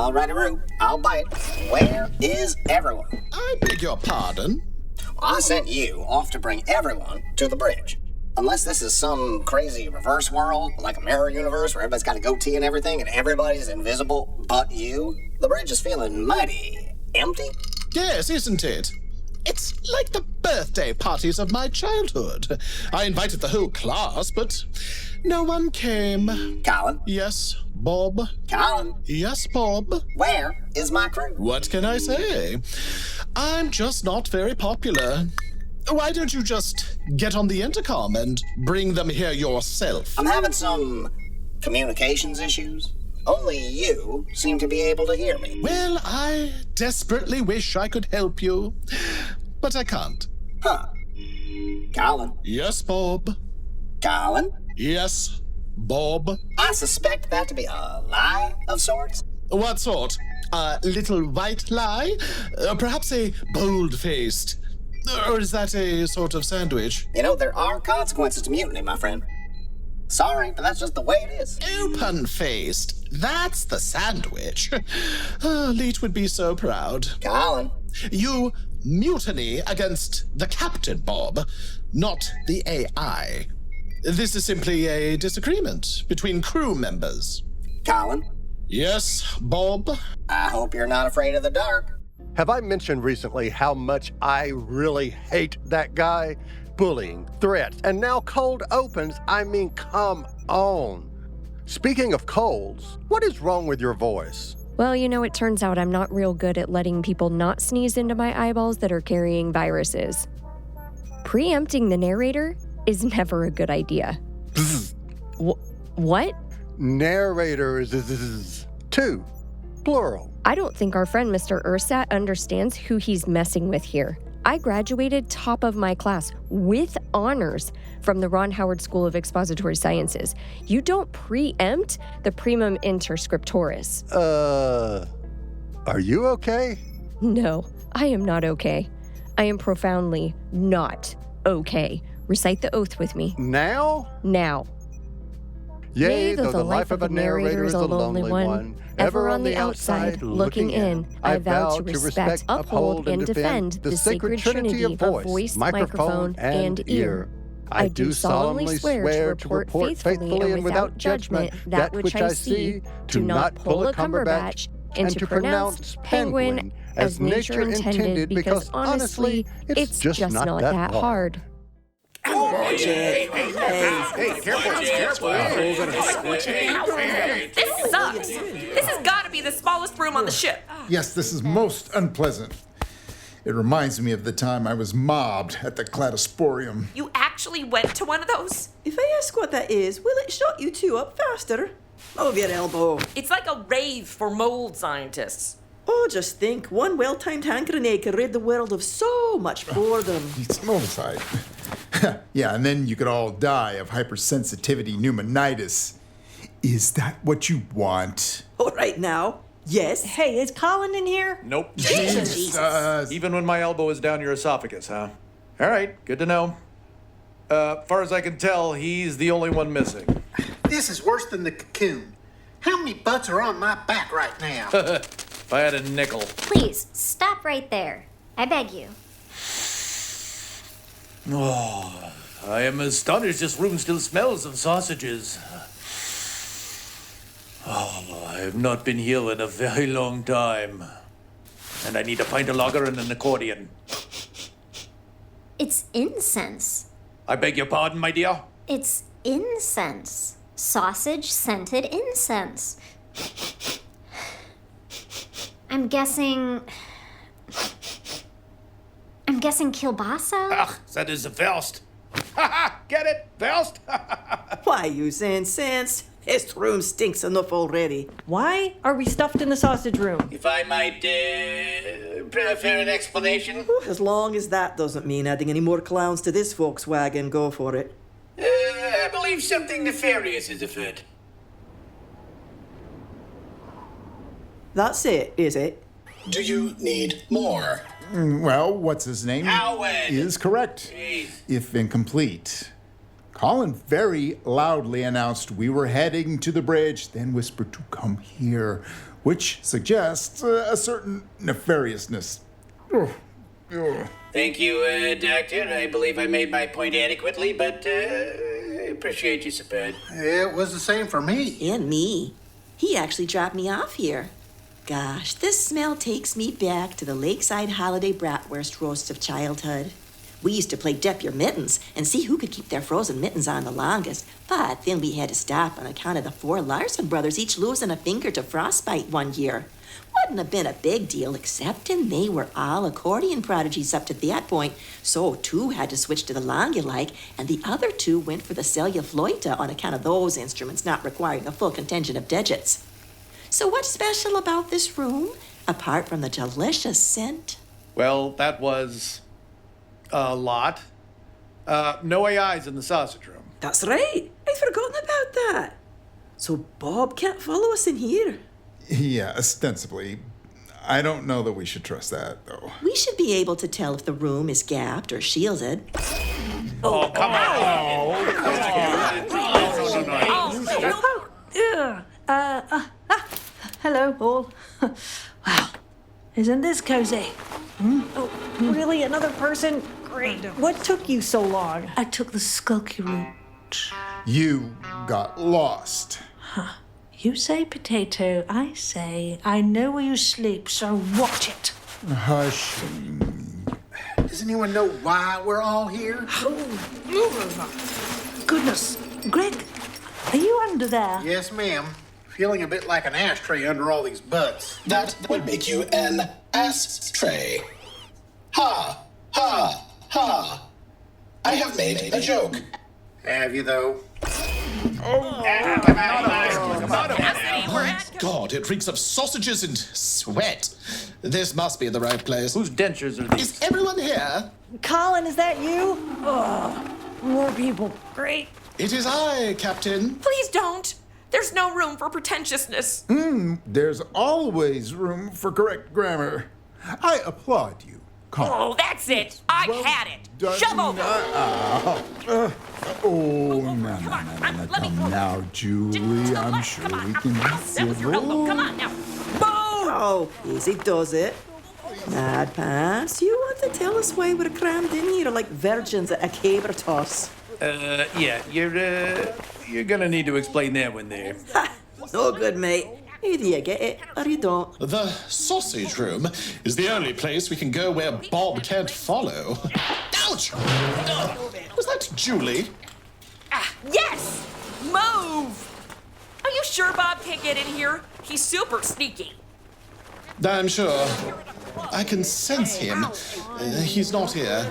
All righty-roo, I'll bite. Where is everyone? I beg your pardon? I sent you off to bring everyone to the bridge. Unless this is some crazy reverse world, like a mirror universe where everybody's got a goatee and everything and everybody's invisible but you, the bridge is feeling mighty empty. Yes, isn't it? It's like the birthday parties of my childhood. I invited the whole class, but no one came. Colin? Yes, Bob? Colin? Yes, Bob? Where is my crew? What can I say? I'm just not very popular. Why don't you just get on the intercom and bring them here yourself? I'm having some communications issues. Only you seem to be able to hear me. Well, I desperately wish I could help you, but I can't. Huh. Colin? Yes, Bob? Colin? Yes, Bob? I suspect that to be a lie of sorts. What sort? A little white lie? Perhaps a bold-faced? Or is that a sort of sandwich? You know, there are consequences to mutiny, my friend. Sorry, but that's just the way it is. Open-faced. That's the sandwich. Leet would be so proud. Colin. You mutiny against the captain, Bob, not the AI. This is simply a disagreement between crew members. Colin. Yes, Bob? I hope you're not afraid of the dark. Have I mentioned recently how much I really hate that guy? Bullying, threats, and now cold opens. I mean, come on. Speaking of colds, what is wrong with your voice? Well, you know, it turns out I'm not real good at letting people not sneeze into my eyeballs that are carrying viruses. Preempting the narrator is never a good idea. What? Narrator is two, plural. I don't think our friend Mr. Ursat understands who he's messing with here. I graduated top of my class with honors from the Ron Howard School of Expository Sciences. You don't preempt the primum inter scriptoris. Are you okay? No, I am not okay. I am profoundly not okay. Recite the oath with me. Now? Now. Yea, though the life of a narrator is a lonely one, ever on the outside, looking in, I vow to respect, uphold, and defend the sacred trinity of voice, microphone, and ear. I do solemnly swear to report faithfully and without judgment that which I see, to not pull a Cumberbatch, and to pronounce penguin as nature intended, because honestly, it's just not that hard. Hey, careful. This sucks. This has got to be the smallest room on the ship. Yes, this is most unpleasant. It reminds me of the time I was mobbed at the Cladosporium. You actually went to one of those? If I ask what that is, will it shut you two up faster? Move your elbow. It's like a rave for mold scientists. Oh, just think, one well-timed hand grenade could rid the world of so much boredom. It's mold aside. Yeah, and then you could all die of hypersensitivity pneumonitis. Is that what you want? All right now, yes. Hey, is Colin in here? Nope. Jesus. Even when my elbow is down your esophagus, huh? All right, good to know. Far as I can tell, he's the only one missing. This is worse than the cocoon. How many butts are on my back right now? If I had a nickel. Please, stop right there. I beg you. Oh, I am astonished this room still smells of sausages. Oh, I have not been here in a very long time. And I need a pint of lager and an accordion. It's incense. I beg your pardon, my dear? It's incense. Sausage-scented incense. I'm guessing kielbasa? Ach, that is the Faust. Ha ha! Get it? Faust? Why you saying sense? This room stinks enough already. Why are we stuffed in the sausage room? If I might prefer an explanation. As long as that doesn't mean adding any more clowns to this Volkswagen, go for it. I believe something nefarious is afoot. That's it, is it? Do you need more? Well, what's his name? Howard. Is correct, Jeez. if incomplete. Colin very loudly announced we were heading to the bridge, then whispered to come here. which suggests a certain nefariousness. Thank you, Doctor. I believe I made my point adequately, but I appreciate you, Sheffield. It was the same for me. And me. He actually dropped me off here. Gosh, this smell takes me back to the lakeside holiday bratwurst roast of childhood. We used to play Dep Your Mittens and see who could keep their frozen mittens on the longest, but then we had to stop on account of the 4 Larson brothers each losing a finger to frostbite one year. Wouldn't have been a big deal, excepting they were all accordion prodigies up to that point, so 2 had to switch to the long-you-like, and the other 2 went for the seljefløyte on account of those instruments not requiring a full contingent of digits. So what's special about this room, apart from the delicious scent? Well, that was a lot. No AIs in the sausage room. That's right. I'd forgotten about that. So Bob can't follow us in here. Yeah, ostensibly. I don't know that we should trust that, though. We should be able to tell if the room is gapped or shielded. Oh, come on! Hello, all. Wow, isn't this cozy? Oh, really? Another person? Great. What took you so long? I took the skulky route. You got lost. Huh. You say potato, I say I know where you sleep, so watch it. Hush. Does anyone know why we're all here? Goodness. Greg, are you under there? Yes, ma'am. Feeling a bit like an ashtray under all these butts. That would make you an ass-tray. Ha! Ha! Ha! I have made a joke. Have you, though? My God, it reeks of sausages and sweat. This must be the right place. Whose dentures are these? Is everyone here? Colin, is that you? Oh, more people. Great. It is I, Captain. Please don't. There's no room for pretentiousness. There's always room for correct grammar. I applaud you, Colin. Oh, that's it. I've had it. Shove over. Come now, Julie. I'm sure we can be civil. Come on now. Oh, easy does it. Mad Pass, you want to tell us why we're crammed in here like virgins at a caber toss? Yeah, you're gonna need to explain that one there. No good, mate. Either you get it or you don't. The sausage room is the only place we can go where Bob can't follow. Ouch! Was that Julie? Yes! Move! Are you sure Bob can't get in here? He's super sneaky. I'm sure. I can sense him. He's not here.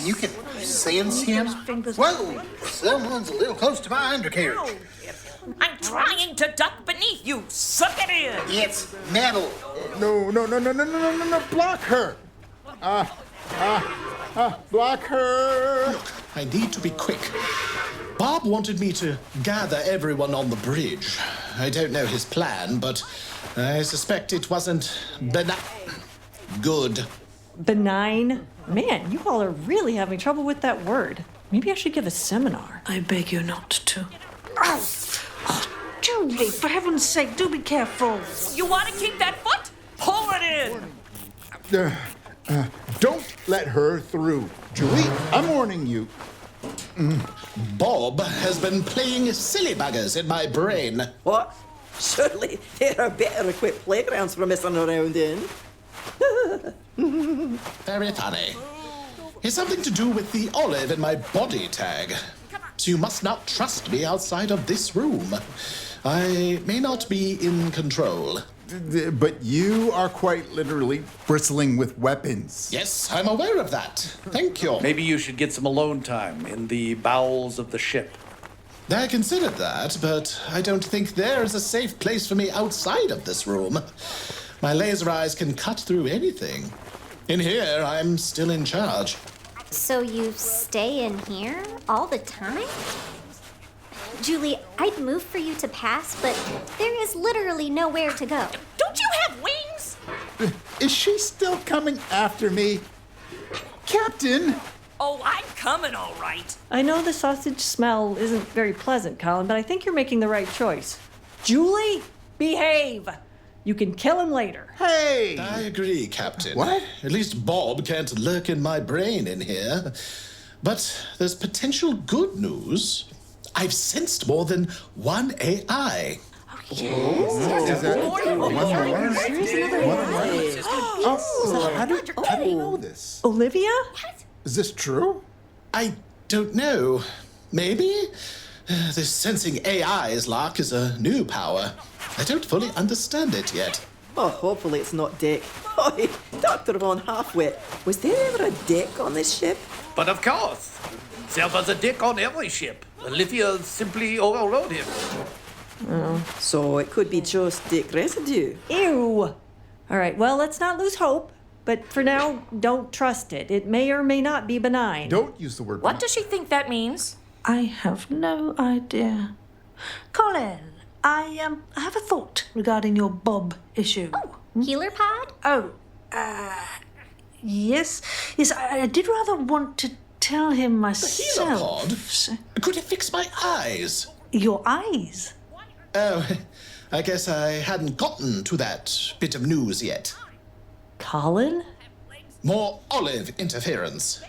You can sense him? Whoa! Someone's a little close to my undercarriage. I'm trying to duck beneath you. Suck it in. It's metal. No. Block her. Block her. Look, I need to be quick. Bob wanted me to gather everyone on the bridge. I don't know his plan, but I suspect it wasn't good. Benign? Man, you all are really having trouble with that word. Maybe I should give a seminar. I beg you not to. Oh, Julie, for heaven's sake, do be careful. You want to keep that foot? Pull it in. Don't let her through. Julie, I'm warning you. Bob has been playing silly buggers in my brain. What? Surely there are better equipped playgrounds for messing around in. Very funny. It's something to do with the olive in my body tag. So you must not trust me outside of this room. I may not be in control. But you are quite literally bristling with weapons. Yes, I'm aware of that. Thank you. Maybe you should get some alone time in the bowels of the ship. I considered that, but I don't think there is a safe place for me outside of this room. My laser eyes can cut through anything. In here, I'm still in charge. So you stay in here all the time? Julie, I'd move for you to pass, but there is literally nowhere to go. Don't you have wings? Is she still coming after me? Captain! Oh, I'm coming all right. I know the sausage smell isn't very pleasant, Colin, but I think you're making the right choice. Julie, behave. You can kill him later. Hey! I agree, Captain. What? At least Bob can't lurk in my brain in here. But there's potential good news. I've sensed more than one AI. Is that one more? How do you know this? Olivia? Is this true? I don't know. Maybe? This sensing AI's lock is a new power. I don't fully understand it yet. Oh, hopefully it's not Dick. Oh, Dr. Von Halfwit, was there ever a Dick on this ship? But of course. There was a dick on every ship. Olivia simply overrode him. So it could be just Dick residue. Ew. All right, well, let's not lose hope. But for now, don't trust it. It may or may not be benign. Don't use the word. What does she think that means? I have no idea. Colin, I have a thought regarding your Bob issue. Healer pod? Oh, yes. Yes, I did rather want to tell him myself. Helipod? Could it fix my eyes? Your eyes? Oh, I guess I hadn't gotten to that bit of news yet. Colin? More olive interference.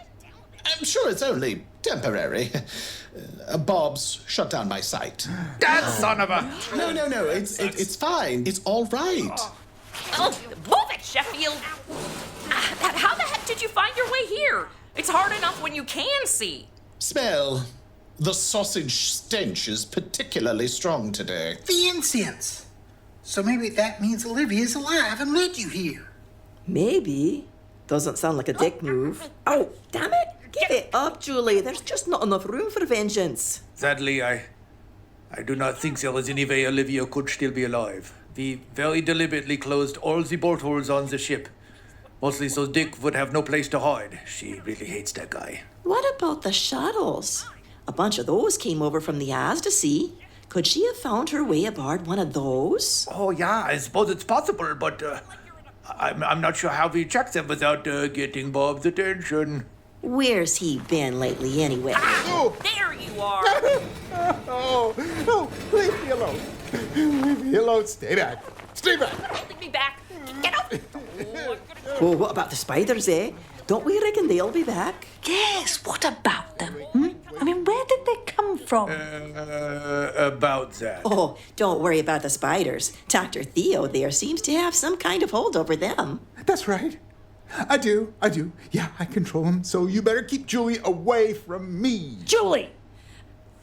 I'm sure it's only temporary. Bob's shut down my sight. That son of a... No, it's fine. It's all right. Oh, move it, Sheffield! How the heck did you find your way here? It's hard enough when you can see. Smell. The sausage stench is particularly strong today. The incense. So maybe that means Olivia's alive and led you here. Maybe. Doesn't sound like a Dick move. Oh, damn it! Give it up, Julie. There's just not enough room for vengeance. Sadly, I do not think there was any way Olivia could still be alive. We very deliberately closed all the portholes on the ship. Mostly so Dick would have no place to hide. She really hates that guy. What about the shuttles? A bunch of those came over from the Asdasy. Could she have found her way aboard one of those? Oh, yeah, I suppose it's possible, but I'm not sure how we check them without getting Bob's attention. Where's he been lately, anyway? There you are! Oh, leave me alone. Leave me alone. Stay back. Stay back. Leave me back. Get up! Oh, what about the spiders, eh? Don't we reckon they'll be back? Yes, what about them? I mean, where did they come from? About that. Oh, don't worry about the spiders. Dr. Theo there seems to have some kind of hold over them. That's right. I do. Yeah, I control them, so you better keep Julie away from me. Julie!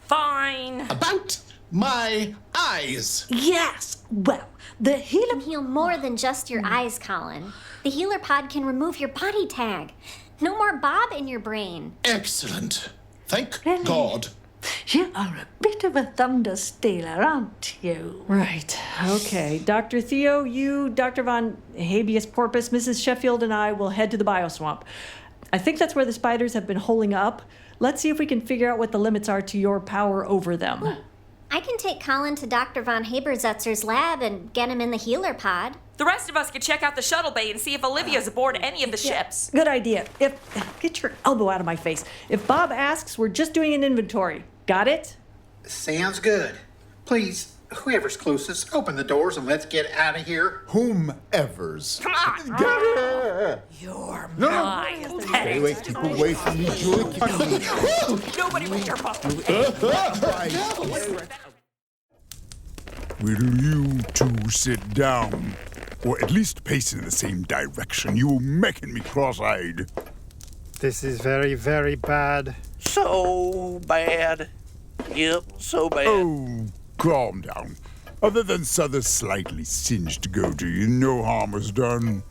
Fine. About my eyes. Yes, well, the healer... Can heal more than just your eyes, Colin. The healer pod can remove your body tag. No more Bob in your brain. Excellent. Thank Really? God. You are a bit of a thunder stealer, aren't you? Right. Okay. Dr. Theo, you, Dr. Von Habeas Porpoise, Mrs. Sheffield, and I will head to the bioswamp. I think that's where the spiders have been holing up. Let's see if we can figure out what the limits are to your power over them. I can take Colin to Dr. Von Haberzutzer's lab and get him in the healer pod. The rest of us could check out the shuttle bay and see if Olivia's aboard any of the ships. Good idea. Get your elbow out of my face. If Bob asks, we're just doing an inventory. Got it? Sounds good. Please, whoever's closest, open the doors and let's get out of here. Whomever's. Come on! You're mine. Stay away. Keep away from me, Julie. Keep Nobody with your Bob. Will you two sit down? Or at least pace in the same direction. You making me cross-eyed. This is very, very bad. So bad. Yep, so bad. Oh, calm down. Other than Souther's slightly singed goatee, no harm was done.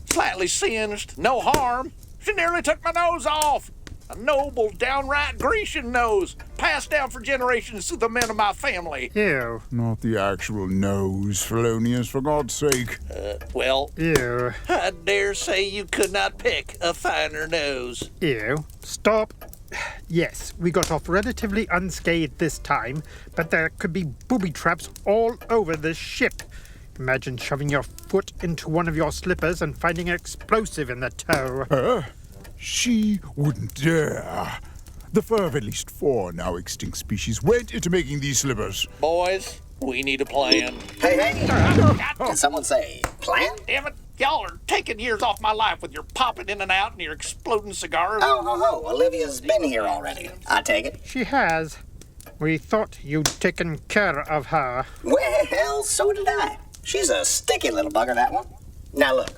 Slightly singed, no harm. She nearly took my nose off. A noble, downright Grecian nose, passed down for generations through the men of my family. Ew. Not the actual nose, Felonius, for God's sake. Well, Ew. I dare say you could not pick a finer nose. Ew. Stop. Yes, we got off relatively unscathed this time, but there could be booby traps all over the ship. Imagine shoving your foot into one of your slippers and finding an explosive in the toe. She wouldn't dare. The fur of at least 4 now extinct species went into making these slippers. Boys, We need a plan. Hey! Did someone say plan? Damn it, y'all are taking years off my life with your popping in and out and your exploding cigars. Oh, Olivia's been here already, I take it. She has. We thought you'd taken care of her. Well, so did I. She's a sticky little bugger, that one. Now look,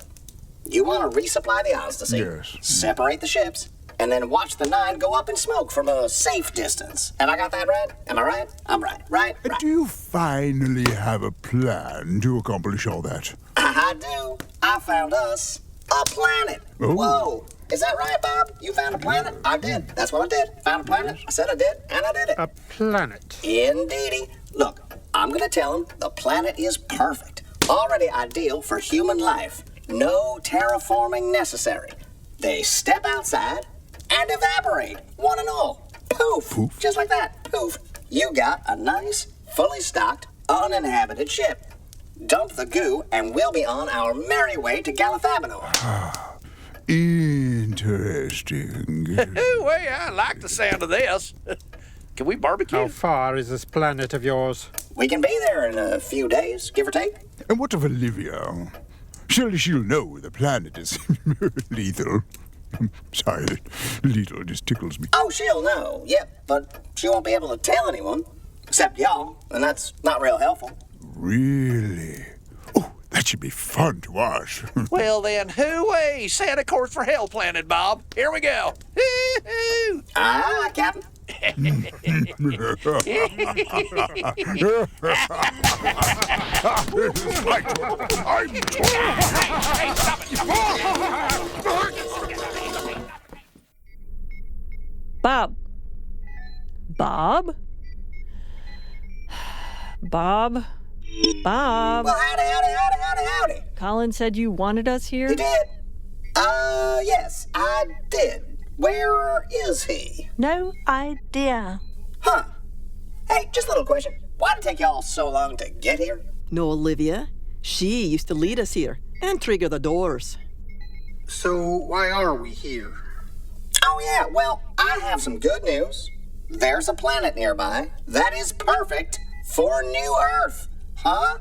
you want to resupply the isles to sea, Yes. separate the ships, and then watch the Nine go up in smoke from a safe distance. Have I got that right? Am I right? I'm right. Right? Do you finally have a plan to accomplish all that? I do. I found us a planet. Oh. Whoa. Is that right, Bob? You found a planet? I did. That's what I did. Found a planet. I said I did, and I did it. A planet. Indeedy. Look, I'm going to tell him the planet is perfect. Already ideal for human life. No terraforming necessary. They step outside and evaporate, one and all. Poof. Just like that. Poof. You got a nice, fully stocked, uninhabited ship. Dump the goo, and we'll be on our merry way to Galifabador. Interesting. Well, I like the sound of this. Can we barbecue? How far is this planet of yours? We can be there in a few days, give or take. And what of Olivia? Surely she'll know the planet is lethal. Sorry, lethal just tickles me. Oh, she'll know, yep, but she won't be able to tell anyone, except y'all, and that's not real helpful. Really? Oh, that should be fun to watch. Well then, hooey! Santa course for Hell Planet, Bob. Here we go. Hoo-hoo! Ah, Captain. Bob. Well, howdy. Colin said you wanted us here? He did. Yes, I did. Where is he? No idea. Huh. Hey, just a little question. Why did it take y'all so long to get here? No, Olivia. She used to lead us here and trigger the doors. So why are we here? Oh, yeah, well, I have some good news. There's a planet nearby that is perfect for New Earth. Huh?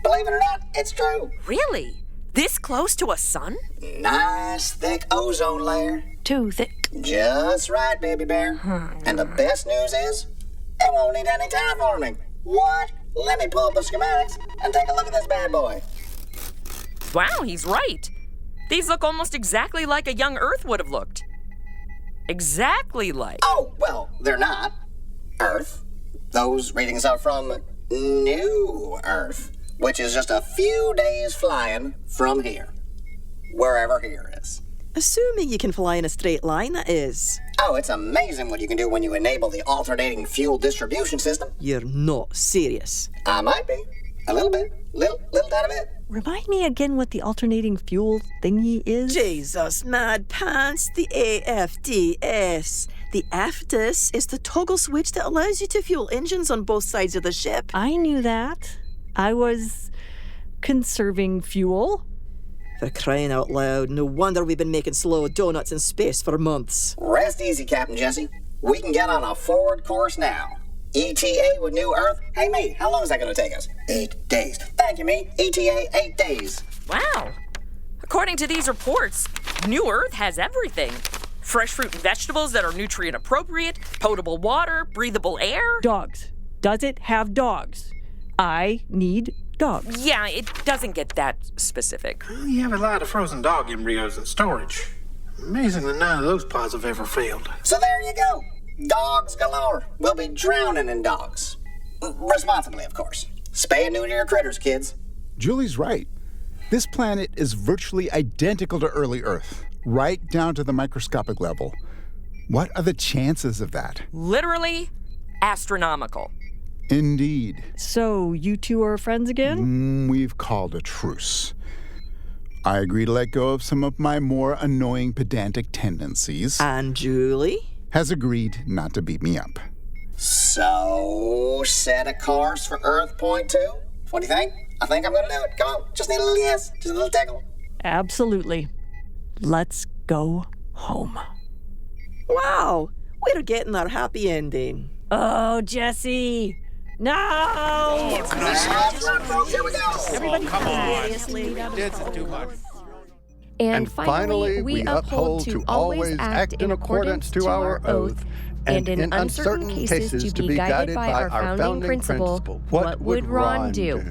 Believe it or not, it's true. Really? This close to a sun? Nice, thick ozone layer. Too thick. Just right, baby bear. And the best news is, it won't need any terraforming. What? Let me pull up the schematics and take a look at this bad boy. Wow, he's right. These look almost exactly like a young Earth would have looked. Exactly like. Oh, well, they're not. Earth. Those readings are from New Earth, which is just a few days flying from here. Wherever here is. Assuming you can fly in a straight line, that is. Oh, it's amazing what you can do when you enable the alternating fuel distribution system. You're not serious. I might be. A little bit. Little tiny bit. Remind me again what the alternating fuel thingy is? Jesus, mad pants, the AFDS. The AFDS is the toggle switch that allows you to fuel engines on both sides of the ship. I knew that. I was conserving fuel. For crying out loud, no wonder we've been making slow donuts in space for months. Rest easy, Captain Jessie. We can get on a forward course now. ETA with New Earth? Hey, me, how long is that going to take us? 8 days. Thank you, me. ETA, 8 days. Wow. According to these reports, New Earth has everything. Fresh fruit and vegetables that are nutrient appropriate, potable water, breathable air. Dogs. Does it have dogs? I need dogs. Yeah, it doesn't get that specific. We have a lot of frozen dog embryos in storage. Amazing that none of those pods have ever failed. So there you go. Dogs galore. We'll be drowning in dogs. Responsibly, of course. Spay and neuter your critters, kids. Julie's right. This planet is virtually identical to early Earth, right down to the microscopic level. What are the chances of that? Literally astronomical. Indeed. So, you two are friends again? We've called a truce. I agree to let go of some of my more annoying pedantic tendencies. And Julie? Has agreed not to beat me up. So, set a course for Earth Point 2? What do you think? I think I'm gonna do it. Come on, just need a little yes, just a little tickle. Absolutely. Let's go home. Wow, we're getting our happy ending. Oh, Jessie. No! Here we go. Everybody Come on. seriously. This is too much. And finally, we uphold to always act in accordance to our oath, and in uncertain cases to be guided by our founding principle, what would Ron do?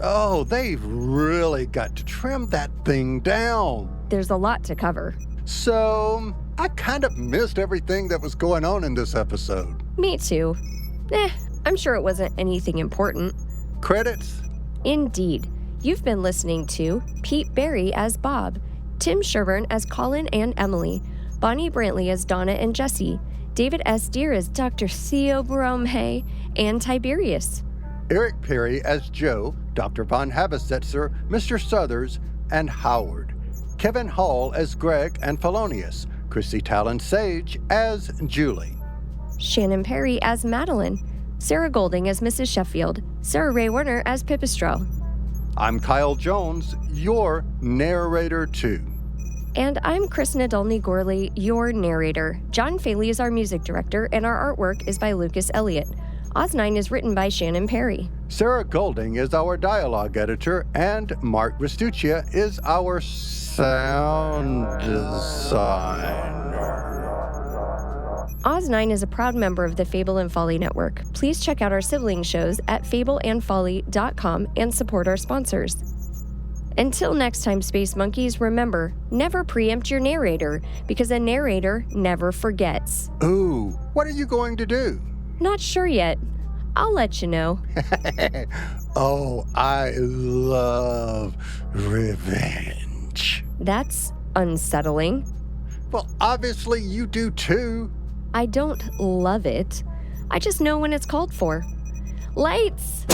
Oh, they've really got to trim that thing down. There's a lot to cover. So, I kind of missed everything that was going on in this episode. Me too. I'm sure it wasn't anything important. Credits? Indeed. You've been listening to Pete Br-rry as Bob, Tim Sherburn as Colin and Emily, Bonnie Br-ntley as Donna and Jessie, David S. Deer as Dr. Theo Brom-e, and Tiberius. Eric Perry as Joe, Dr. Von Habesetzer, Mr. Southers, and Howard. Kevin Hall as Greg and Felonius. Chrisi T-lyn S-je as Julie. Shannon Perry as Madeline. Sarah Golding as Mrs. Sheffield. Sarah Rhe W-rner as Pipistrelle. I'm Kyle Jones, your narrator too. And I'm Chris n-dolny Gourley, your narrator. John Faley is our music director, and our artwork is by Lucas Elliott. Oz 9 is written by Shannon Perry. Sarah Golding is our dialogue editor, and Mark Restuccia is our sound designer. Oz 9 is a proud member of the Fable and Folly Network. Please check out our sibling shows at fableandfolly.com and support our sponsors. Until next time, Space Monkeys, remember, never preempt your narrator, because a narrator never forgets. Ooh, what are you going to do? Not sure yet. I'll let you know. Oh, I love revenge. That's unsettling. Well, obviously you do too. I don't love it. I just know when it's called for. Lights!